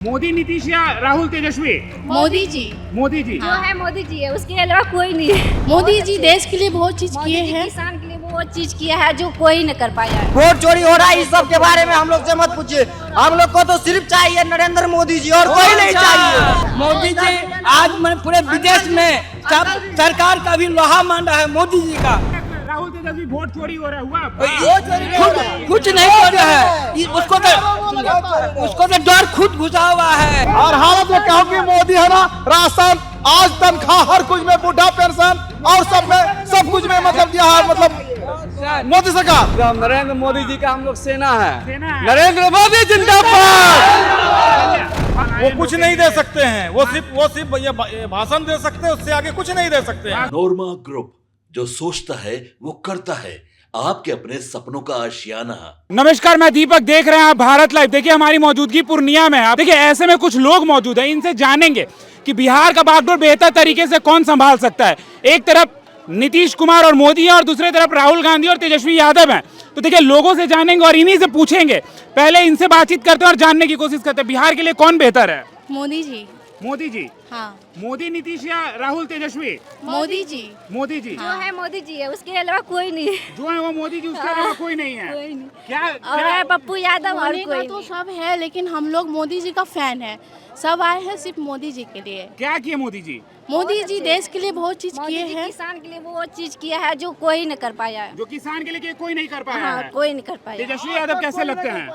मोदी, नीतीश या राहुल, तेजस्वी? मोदी जी। मोदी जी। जो है मोदी जी है, उसके अलावा कोई नहीं है। मोदी जी देश के लिए बहुत चीज किए हैं, किसान के लिए बहुत चीज किया है जो कोई न कर पाया है। वोट चोरी हो रहा है, इस सब के बारे में हम लोग से मत पूछिए। हम लोग को तो सिर्फ चाहिए नरेंद्र मोदी जी और कोई नहीं चाहिए। मोदी जी आज पूरे विदेश में सरकार का भी लोहा मान रहा है मोदी जी का। राहुल, तेजस्वी वोट चोरी हो रहा हुआ? कुछ नहीं कर रहा है, उसको तो डर खुद घुसा हुआ है। और हालत में कहूँ कि मोदी है ना, राशन आज तनख्वाह हर कुछ में, बुढ़ा पेंशन और सब कुछ में मतलब दिया है, मतलब मोदी सरकार। नरेंद्र मोदी जी का हम लोग सेना है। नरेंद्र मोदी जिंदाबाद। वो कुछ नहीं दे सकते हैं, वो सिर्फ ये भाषण दे सकते हैं, उससे आगे कुछ नहीं दे सकते हैं। नोरमा ग्रुप, जो सोचता है वो करता है, आपके अपने सपनों का आशियाना। नमस्कार, मैं दीपक, देख रहे हैं आप भारत लाइव। देखिए हमारी मौजूदगी पूर्णिया में है। देखिए ऐसे में कुछ लोग मौजूद हैं, इनसे जानेंगे कि बिहार का बागडोर बेहतर तरीके से कौन संभाल सकता है। एक तरफ नीतीश कुमार और मोदी हैं और दूसरी तरफ राहुल गांधी और तेजस्वी यादव हैं। तो देखिए लोगों से जानेंगे और इन्हीं से पूछेंगे। पहले इनसे बातचीत करते हैं और जानने की कोशिश करते हैं बिहार के लिए कौन बेहतर है। मोदी जी। मोदी जी। हाँ। मोदी, नीतीश या राहुल, तेजस्वी? मोदी जी। मोदी जी। जो है मोदी जी है, उसके अलावा कोई नहीं है। जो है वो मोदी जी, उसके अलावा कोई नहीं है। कोई नहीं। क्या और है पप्पू यादव और होने का कोई तो नहीं। सब है, लेकिन हम लोग मोदी जी का फैन है। सब आए हैं सिर्फ मोदी जी के लिए। क्या किए मोदी जी? मोदी जी देश के लिए बहुत चीज किए हैं, किसान के लिए बहुत चीज किया है जो कोई न कर पाया है। जो किसान के लिए कोई नहीं कर पाया हाँ, है। कोई नहीं कर पाया। तेजस्वी यादव कैसे लगते हैं?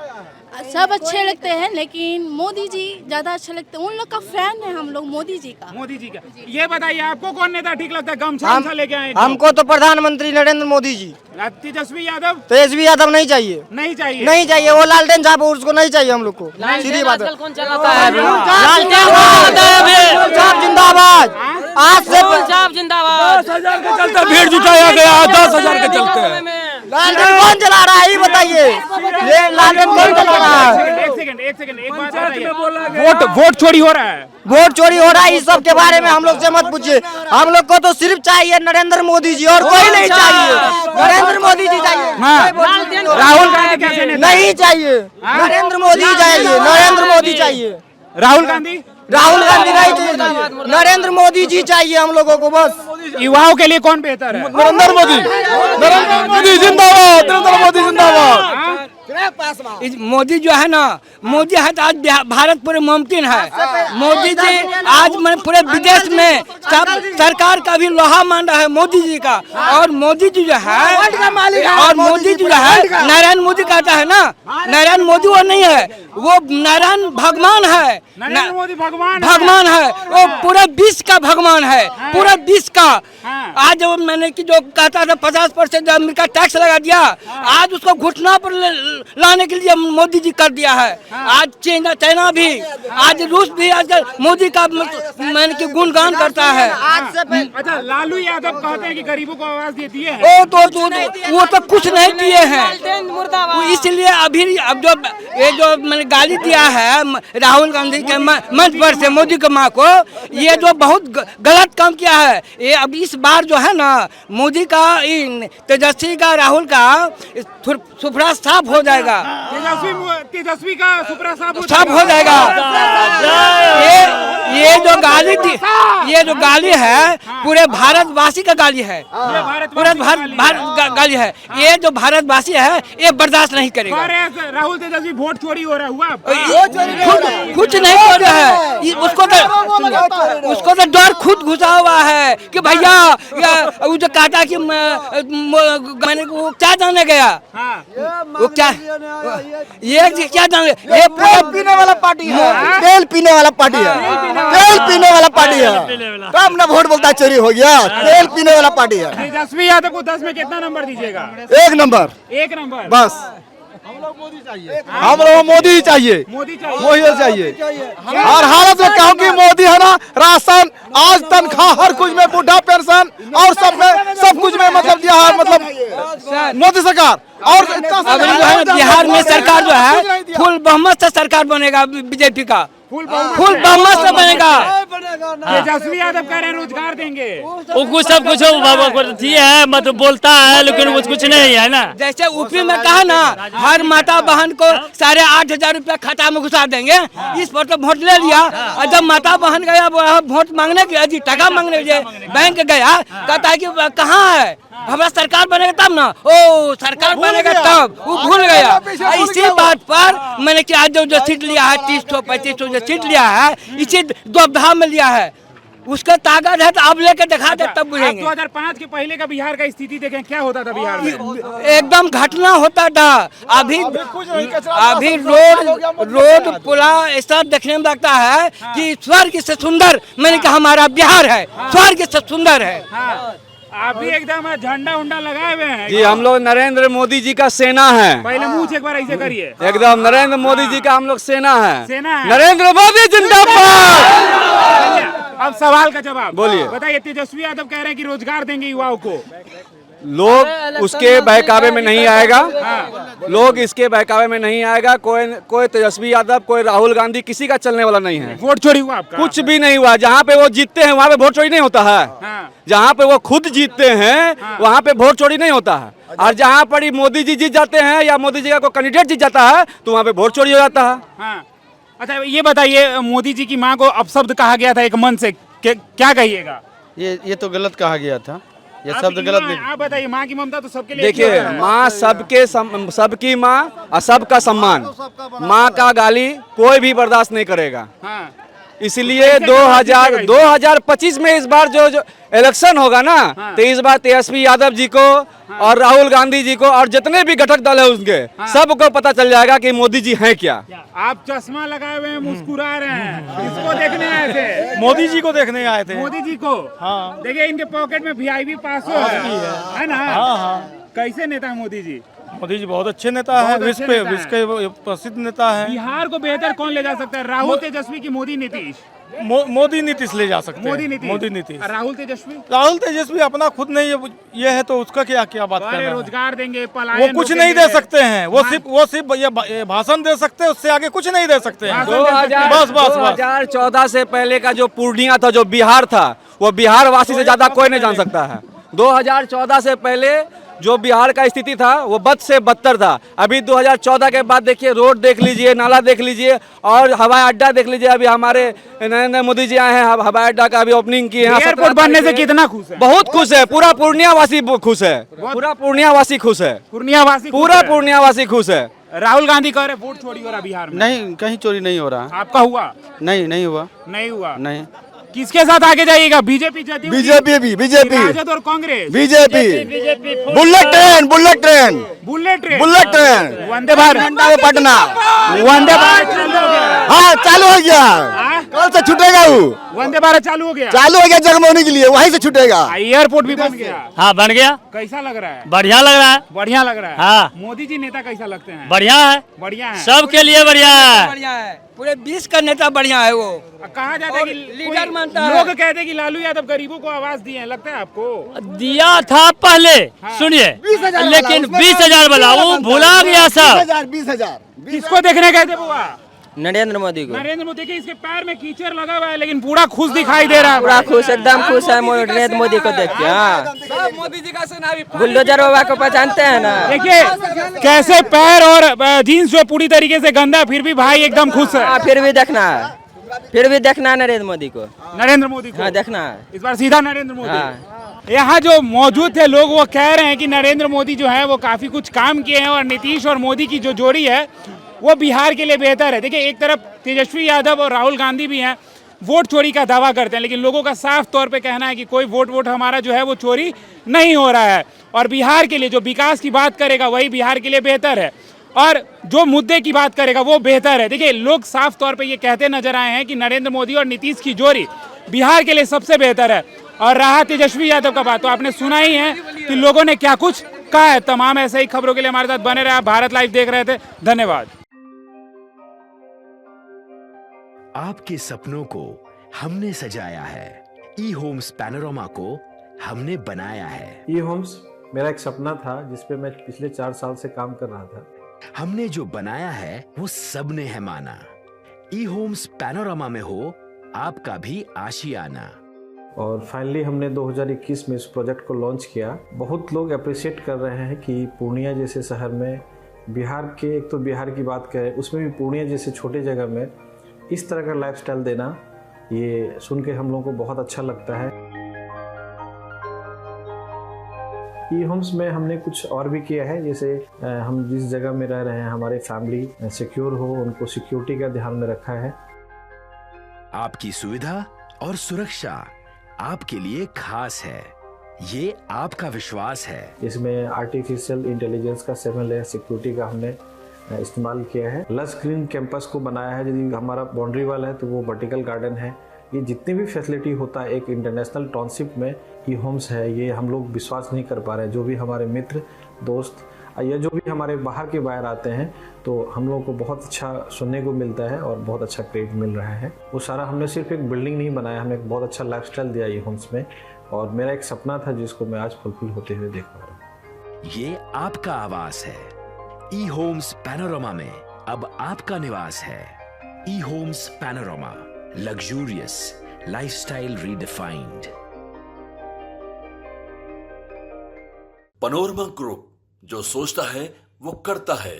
सब अच्छे लगते हैं, लेकिन मोदी जी ज्यादा अच्छे लगते हैं। उन लोग का फैन है हम लोग मोदी जी का। मोदी जी का। ये बताइए आपको कौन नेता ठीक लगता है? गमछा लेके आए हमको तो प्रधानमंत्री नरेंद्र मोदी जी। तेजस्वी यादव? तेजस्वी यादव नहीं चाहिए, नहीं चाहिए। नहीं चाहिए। वो लालटेन साहब, उसको नहीं चाहिए हम लोग को। सीधी बात है। कौन चलाता है? साहब जिंदाबाद। आज से जिंदाबाद। 10,000 के चलते भीड़ जुटाया गया, 10,000 के चलते। लालटेन कौन चला रहा है ये बताइए। ये लालटेन कौन चला रहा है? एक सेकंड एक बात बताइए। वोट चोरी हो रहा है? वोट चोरी हो रहा है, इस सब के बारे में हम लोग से मत पूछिए। हम लोग को तो सिर्फ चाहिए नरेंद्र मोदी जी और कोई नहीं चाहिए। नरेंद्र मोदी जी चाहिए। राहुल गांधी कैसे नेता? नहीं चाहिए। नरेंद्र मोदी चाहिए, नरेंद्र मोदी चाहिए। राहुल गांधी? राहुल गांधी नहीं चाहिए, नरेंद्र मोदी जी चाहिए हम लोगों को बस। युवाओं के लिए कौन बेहतर है? नरेंद्र मोदी जिंदाबाद, नरेंद्र मोदी जिंदाबाद। मोदी जो है ना, मोदी है तो आज भारत पूरे मुमकिन है। मोदी जी आज पूरे विदेश में सरकार का भी लोहा मान रहा है मोदी जी का। और मोदी जी जो है, और मोदी जी जो है, नारायण मोदी कहता है ना, नारायण मोदी वो नहीं है, वो नारायण भगवान है। नरेंद्र मोदी भगवान है, वो पूरे विश्व का भगवान है, पूरे विश्व का। आज मैंने कि जो कहता था 50% अमेरिका टैक्स लगा दिया, आज उसको घुटना पर लाने के लिए मोदी जी कर दिया है। आज चाइना भी, आज रूस भी आजकल मोदी का मैंने कि गुणगान करता है। अच्छा, लालू यादव कहते हैं कि गरीबों को आवाज देती है। वो तो कुछ नहीं दिए हैं, इसलिए अभी अब जो मैंने गाली दिया है राहुल गांधी के मंच पर से मोदी के माँ को, ये जो बहुत गलत काम किया है। ये अब इस बार जो है ना, मोदी का, तेजस्वी का, राहुल का सुपड़ा साफ हो जाएगा। तेजस्वी का सुपड़ा साफ हो जाएगा। ये जो गाली है पूरे भारतवासी का गाली है, पूरे भारत गाली है। ये जो भारतवासी है ये बर्दाश्त नहीं करेगा। राहुल, तेजस्वी वोट चोरी हो रहा हुआ? कुछ नहीं कर रहा है, उसको तो डर खुद घुसा हुआ है कि भैया वो जो कहता कि मैंने वो क्या जाने गया, वो क्या, ये क्या जाने, ये तेल पीने वाला पार्टी है, तेल पीने वाला पार्टी है, तेल पीने वाला पार्टी है। तब ना वोट बोलता चोरी हो गया। तेल पीने वाला पार्टी है। तेजस्वी यादव को 10 में कितना नंबर दीजिएगा? 1 नंबर। 1 नंबर बस। हम लोग मोदी ही चाहिए, मोदी चाहिए, वही चाहिए। और हालत में कहूँ कि मोदी है ना, राशन आज तनख्वाह हर कुछ में, बुढ़ा पेंशन और सब कुछ में मतलब दिया है, मतलब मोदी सरकार। और बिहार में सरकार जो है फुल बहुमत से सरकार बनेगा, बीजेपी का फुल बहुमत से बनेगा। तेजस्वी यादव कह रहे हैं रोजगार देंगे। वो कुछ सब कुछ है, मतलब बोलता है लेकिन कुछ नहीं है ना। जैसे यूपी में कहा ना, हर माता बहन को 8,500 रुपया खाता में घुसा देंगे। इस पर तो वोट ले लिया, और जब माता बहन गया वोट मांगने के लिए, टका मांगने के लिए बैंक गया, कहता है कि कहाँ है, हमारा सरकार बनेगा तब ना। ओ सरकार बनेगा तब, वो भूल गया। इसी बात पर मैंने कि आज जो सीट लिया है 30-35 जो सीट लिया है, इसी द्वंद्व में लिया है। उसका ताकत है तो अब लेके दिखा दे तब बुझेंगे। 2005 के पहले का बिहार का स्थिति देखें, क्या होता था बिहार में? एकदम घटना होता था। अभी रोड पुला ऐसा देखने में लगता है कि स्वर्ग से सुंदर, मैंने कहा हमारा बिहार है, स्वर्ग से सुंदर है। आप भी एकदम झंडा उंडा लगाए हुए हैं। जी हम लोग नरेंद्र मोदी जी का सेना है। पहले मुंह से एक बार ऐसे करिए। एकदम नरेंद्र मोदी जी का हम लोग सेना है। सेना है। नरेंद्र मोदी जिंदाबाद। अब सवाल का जवाब बोलिए। बताइए, तेजस्वी यादव कह रहे हैं कि रोजगार देंगे युवाओं को। लोग उसके बहकावे में नहीं आएगा, लोग इसके बहकावे में नहीं आएगा। कोई तेजस्वी यादव, कोई राहुल गांधी, किसी का चलने वाला नहीं है। वोट चोरी हुआ आपका? कुछ भी नहीं हुआ। जहाँ पे वो जीतते हैं वहाँ पे वोट चोरी नहीं होता है। जहाँ पे वो खुद जीतते हैं वहाँ पे वोट चोरी नहीं होता है। और जहाँ पर ही मोदी जी जीत जाते हैं या मोदी जी का कोई कैंडिडेट जीत जाता है तो वहाँ पे वोट चोरी हो जाता है। अच्छा ये बताइए, मोदी जी की माँ को अपशब्द कहा गया था एक मन से, क्या कहिएगा? ये तो गलत कहा गया था, ये शब्द गलत नहीं। आप बताइए, माँ की ममता तो सबके लिए। देखिए, माँ सबकी माँ और सबका सम्मान। माँ का गाली कोई भी बर्दाश्त नहीं करेगा। इसलिए 2025 में इस बार जो इलेक्शन होगा ना, तो इस बार तेजस्वी यादव जी को और राहुल गांधी जी को और जितने भी घटक दल है उनके सबको पता चल जाएगा कि मोदी जी हैं क्या। आप चश्मा लगाए हुए हैं, मुस्कुरा रहे हैं, किसको देखने आए थे? मोदी जी को देखने आए थे। मोदी जी को? हाँ। देखिए इनके पॉकेट में VIP पास है ना? कैसे नेता है मोदी जी? मोदी जी बहुत अच्छे नेता है, विश्व के प्रसिद्ध नेता है। बिहार को बेहतर कौन ले जा सकता है, राहुल तेजस्वी की मोदी नीतीश? मोदी नीतीश ले जा सकते हैं। मोदी नीतीश। राहुल तेजस्वी? राहुल तेजस्वी अपना खुद नहीं ये है तो उसका क्या बात कर रहे हैं? रोजगार देंगे, पलायन वो कुछ नहीं दे सकते हैं। वो सिर्फ ये भाषण दे सकते हैं, उससे आगे कुछ नहीं दे सकते हैं। 2014 से पहले का जो पूर्णिया था, जो बिहार था, वो बिहार वासी से ज्यादा कोई नहीं जान सकता है। 2014 से पहले जो बिहार का स्थिति था वो बद से बदतर था। अभी 2014 के बाद देखिए, रोड देख लीजिए, नाला देख लीजिए और हवाई अड्डा देख लीजिए। अभी हमारे नरेंद्र मोदी जी आए हैं, हवाई अड्डा का अभी ओपनिंग की है। एयरपोर्ट बनने से कितना खुश है? बहुत खुश है। पूरा पूर्णिया वासी खुश है। पूरा पूर्णिया वासी खुश है। पूरा पूर्णिया वासी खुश है। राहुल गांधी कह रहे वोट चोरी हो रहा बिहार में। नहीं, कहीं चोरी नहीं हो रहा। आपका हुआ? नहीं हुआ। नहीं हुआ? नहीं। किसके साथ आगे जाइएगा? बीजेपी? बीजेपी राजद और Congress? BJP. Bullet train Vande Bharat Patna Vande Bharat चालू हो गया। हाँ, चालू हो गया। कल से छूटेगा वो। वंदे भारत चालू हो गया जगमोहनी के लिए, वहीं से छूटेगा। एयरपोर्ट भी बन गया। हाँ बन गया। कैसा लग रहा है? बढ़िया लग रहा है। बढ़िया लग रहा है। हाँ। मोदी जी नेता कैसा लगते हैं? बढ़िया है। बढ़िया है। सबके लिए बढ़िया है। पूरे 20 का नेता बढ़िया है। वो कहा जाता है कि लीडर मानता है। लोग कहते हैं कि लालू यादव गरीबों को आवाज दिए हैं, लगता है आपको? दिया था पहले, सुनिए, लेकिन 20,000 वाला वो भुला गया सब। 20,000 किसको देखने गए थे बुआ? नरेंद्र मोदी को। नरेंद्र मोदी के इसके पैर में कीचड़ लगा हुआ है लेकिन पूरा खुश दिखाई दे रहा है। पूरा खुश, एकदम खुश है नरेंद्र मोदी को देख के। मोदी जी का सेना भी बुलडोजर बाबा को पहचानते हैं ना? देखिए कैसे पैर और जीन्स जो पूरी तरीके से गंदा, फिर भी भाई एकदम खुश है। फिर भी देखना है नरेंद्र मोदी को। नरेंद्र मोदी को हाँ देखना है इस बार सीधा नरेंद्र मोदी। यहाँ जो मौजूद थे लोग वो कह रहे हैं कि नरेंद्र मोदी जो है वो काफी कुछ काम किए हैं और नीतीश और मोदी की जो जोड़ी है वो बिहार के लिए बेहतर है। देखिए एक तरफ तेजस्वी यादव और राहुल गांधी भी हैं, वोट चोरी का दावा करते हैं, लेकिन लोगों का साफ तौर पे कहना है कि कोई वोट हमारा जो है वो चोरी नहीं हो रहा है और बिहार के लिए जो विकास की बात करेगा वही बिहार के लिए बेहतर है और जो मुद्दे की बात करेगा वो बेहतर है। देखिए लोग साफ तौर पे ये कहते नजर आए हैं कि नरेंद्र मोदी और नीतीश की जोड़ी बिहार के लिए सबसे बेहतर है। और रहा तेजस्वी यादव का बात, तो आपने सुना ही है कि लोगों ने क्या कुछ कहा है। तमाम ऐसे ही खबरों के लिए हमारे साथ बने रहे। भारत लाइव देख रहे थे, धन्यवाद। आपके सपनों को हमने सजाया है, ई होम्स पैनोरामा को हमने बनाया है। ई होम्स मेरा एक सपना था जिसपे मैं पिछले 4 साल से काम कर रहा था। हमने जो बनाया है वो सबने है माना। ई होम्स पैनोरामा में हो आपका भी आशियाना। और फाइनली हमने 2021 में इस प्रोजेक्ट को लॉन्च किया। बहुत लोग अप्रिशिएट कर रहे हैं कि पूर्णिया जैसे शहर में, बिहार के, एक तो बिहार की बात करें उसमें भी पूर्णिया जैसे छोटे जगह में इस तरह का लाइफस्टाइल देना, ये सुन के हम लोगों को बहुत अच्छा लगता है। ई होम्स में हमने कुछ और भी किया है, जैसे हम जिस जगह में रह रहे हैं हमारे फैमिली सिक्योर हो, उनको सिक्योरिटी का ध्यान में रखा है। आपकी सुविधा और सुरक्षा आपके लिए खास है, ये आपका विश्वास है। इसमें आर्टिफिशियल इंटेलिजेंस का 7 लेयर सिक्योरिटी का हमने इस्तेमाल किया है। लस ग्रीन कैंपस को बनाया है। यदि हमारा बाउंड्री वाल है तो वो वर्टिकल गार्डन है। ये जितनी भी फैसिलिटी होता है एक इंटरनेशनल टाउनशिप में ई होम्स है, ये हम लोग विश्वास नहीं कर पा रहे हैं। जो भी हमारे मित्र दोस्त या जो भी हमारे बाहर के बाहर आते हैं तो हम लोगों को बहुत अच्छा सुनने को मिलता है और बहुत अच्छा क्रेडिट मिल रहा है। वो सारा हमने सिर्फ एक बिल्डिंग नहीं बनाया, हमें एक बहुत अच्छा लाइफस्टाइल दिया ई होम्स में, और मेरा एक सपना था जिसको मैं आज फुलफिल होते हुए देख पा रहा हूँ। ये आपका आवास है। ई होम्स पैनोरामा में अब आपका निवास है। E Homes Panorama, luxurious lifestyle redefined. Panorama group, जो सोचता है वो करता है।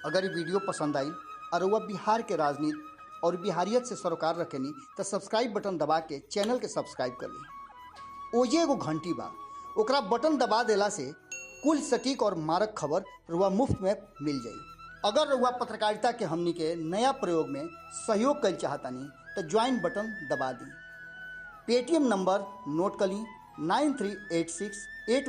अगर ये वीडियो पसंद आई और वह बिहार के राजनीति और बिहारियत से सरोकार रखेनी तो सब्सक्राइब बटन दबा के चैनल के सब्सक्राइब कर ली। ओजे एगो घंटी बा, ओकरा बटन दबा देला से कुल सटीक और मारक खबर रुआ मुफ्त में मिल जाई। अगर रुआ पत्रकारिता के हमनी के नया प्रयोग में सहयोग कर चाहतानी तो ज्वाइन बटन दबा दी। पेटीएम नंबर नोट कर ली 938681